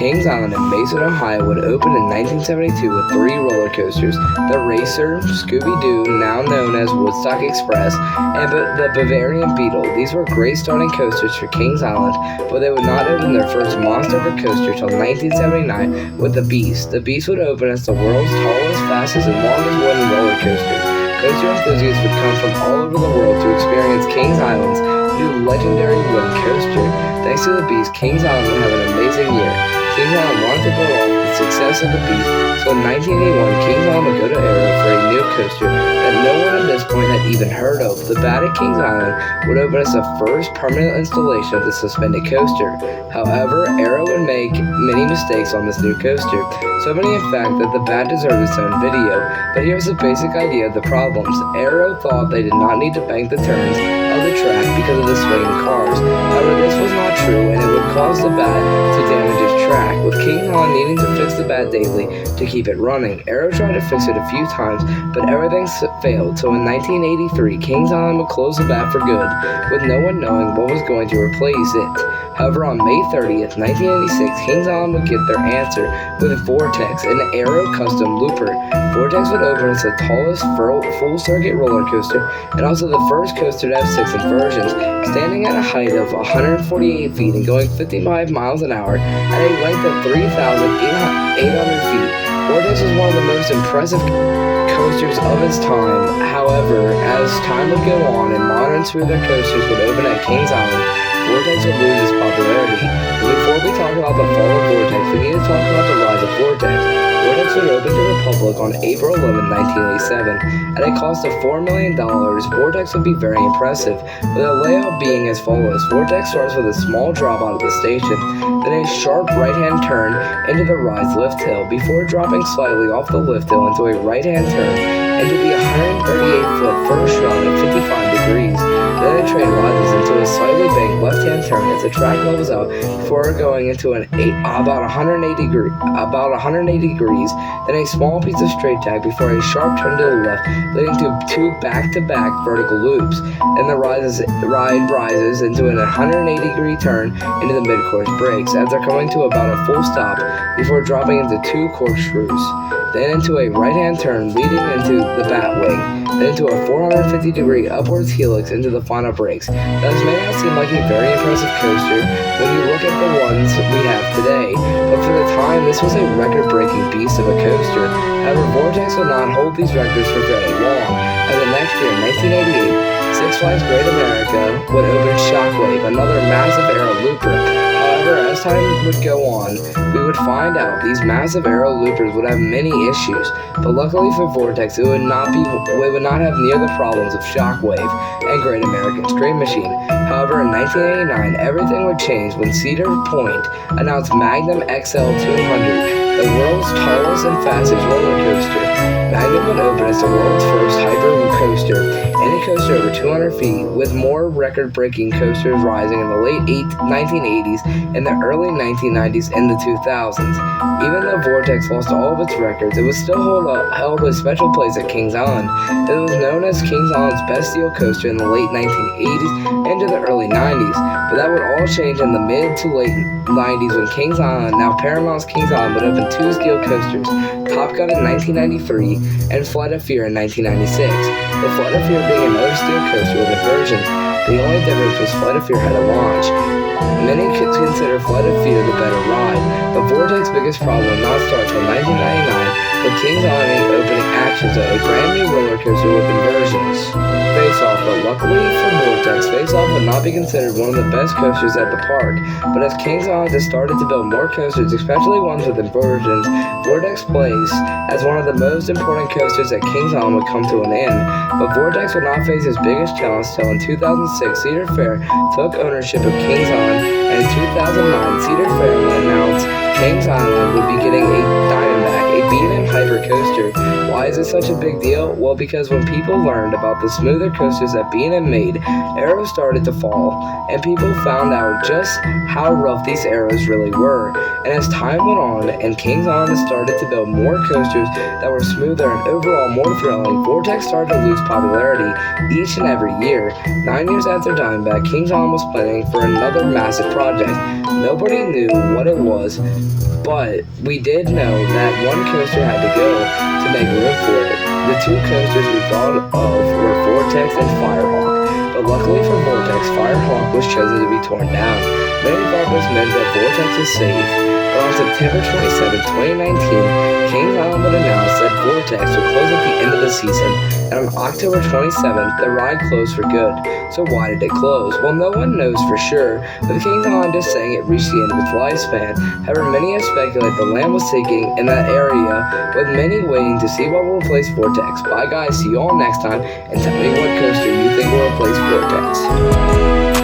Kings Island in Mason, Ohio would open in 1972 with 3 roller coasters: the Racer, Scooby-Doo, now known as Woodstock Express, and the Bavarian Beetle. These were great starting coasters for Kings Island, but they would not open their first monster coaster till 1979 with the Beast. The Beast would open as the world's tallest, fastest, and longest wooden roller coaster. Coaster enthusiasts would come from all over the world to experience Kings Island's new legendary wooden coaster. Thanks to the Beast, Kings Island would have an amazing year. Kings Island wanted to build off the success of the Beast, so in 1981, Kings Island would go to Arrow for a new coaster that no one at this point had even heard of. The Bat at Kings Island would open as the first permanent installation of the suspended coaster. However, Arrow would make many mistakes on this new coaster, so many in fact that the Bat deserved its own video. But here's the basic idea of the problems. Arrow thought they did not need to bank the turns of the track because of the swinging cars. However, this was not true, and it would cause the Bat to damage its track, with Kings Island needing to fix the Bat daily to keep it running. Arrow tried to fix it a few times, but everything failed, so in 1983, Kings Island would close the Bat for good, with no one knowing what was going to replace it. However, on May 30th, 1986, Kings Island would get their answer with Vortex, an Arrow custom looper. Vortex would open as the tallest full-circuit roller coaster, and also the first coaster to have 6 inversions, standing at a height of 148 feet and going 55 miles an hour at a length of 3,800 feet. Vortex was one of the most impressive coasters of its time. However, as time would go on and modern smoother coasters would open at Kings Island, Vortex would lose its popularity. But before we talk about the fall of Vortex, we need to talk about the rise of Vortex. Vortex would open to the public on April 11, 1987. At a cost of $4 million, Vortex would be very impressive, with a layout being as follows. Vortex starts with a small drop out of the station, then a sharp right-hand turn into the rise lift hill, before dropping slightly off the lift hill into a right-hand turn into the 138-foot first run at 55 degrees. Then the train rises into a slightly banked left-hand turn as the track levels out before going into about 180 degrees, then a small piece of straight tack before a sharp turn to the left, leading to 2 back-to-back vertical loops. Then the ride rises into an 180-degree turn into the mid-course brakes as they're coming to about a full stop before dropping into 2 corkscrews, then into a right-hand turn leading into the bat wing, then into a 450-degree upwards helix into the final brakes. Now, this may not seem like a very impressive coaster when you look at the ones we have today, but for the time, this was a record-breaking beast of a coaster. However, Vortex would not hold these records for very long, as the next year, in 1988, Six Flags Great America would open Shockwave, another massive Arrow looper. However, as time would go on, we would find out these massive Arrow loopers would have many issues, but luckily for Vortex, it would not have near the problems of Shockwave and Great American's Dream Machine. However, in 1989, everything would change when Cedar Point announced Magnum XL 200, the world's tallest and fastest roller coaster. Magnum would open as the world's first hyper coaster, any coaster over 200 feet, with more record-breaking coasters rising in the late 1980s and the early 1990s and the 2000s. Even though Vortex lost all of its records, it was still held a special place at Kings Island. It was known as Kings Island's best steel coaster in the late 1980s and to the early 90s, but that would all change in the mid to late 90s when Kings Island, now Paramount's Kings Island, would open 2 steel coasters, Top Gun in 1993 and Flight of Fear in 1996. The Flight of Fear being another steel coaster with inversions. The only difference was Flight of Fear had a launch. Many consider Flight of Fear the better ride, but Vortex's biggest problem would not start until 1999 with Kings Island opening actions of a brand new roller coaster with inversions. Face Off, but luckily for Vortex, Face Off would not be considered one of the best coasters at the park, but as Kings Island has started to build more coasters, especially ones with inversions, Vortex placed as one of the most important coasters at Kings Island would come to an end. But Vortex would not face his biggest challenge until in 2006, Cedar Fair took ownership of Kings Island, and in 2009, Cedar Fair would announce Kings Island would be getting a Diamondback, a a B&M Hyper coaster. Why is it such a big deal? Well, because when people learned about the smoother coasters that B&M made, arrows started to fall, and people found out just how rough these arrows really were. And as time went on, and Kings Island started to build more coasters that were smoother and overall more thrilling, Vortex started to lose popularity each and every year. 9 years after Diamondback, Kings Island was planning for another massive project. Nobody knew what it was, but we did know that one coaster had to go to make room for it. The two coasters we thought of were Vortex and Firehawk, but luckily for Vortex, Firehawk was chosen to be torn down. Many thought this meant that Vortex was safe, but on September 27, 2019, Kings Island would announce that Vortex would close at the end of the season, and on October 27th, the ride closed for good. So why did it close? Well, no one knows for sure, but Kings Island is saying it reached the end of its lifespan. However, many have speculated the land was sinking in that area, with many waiting to see what will replace Vortex. Bye guys, see you all next time, and tell me what coaster you think will replace Vortex.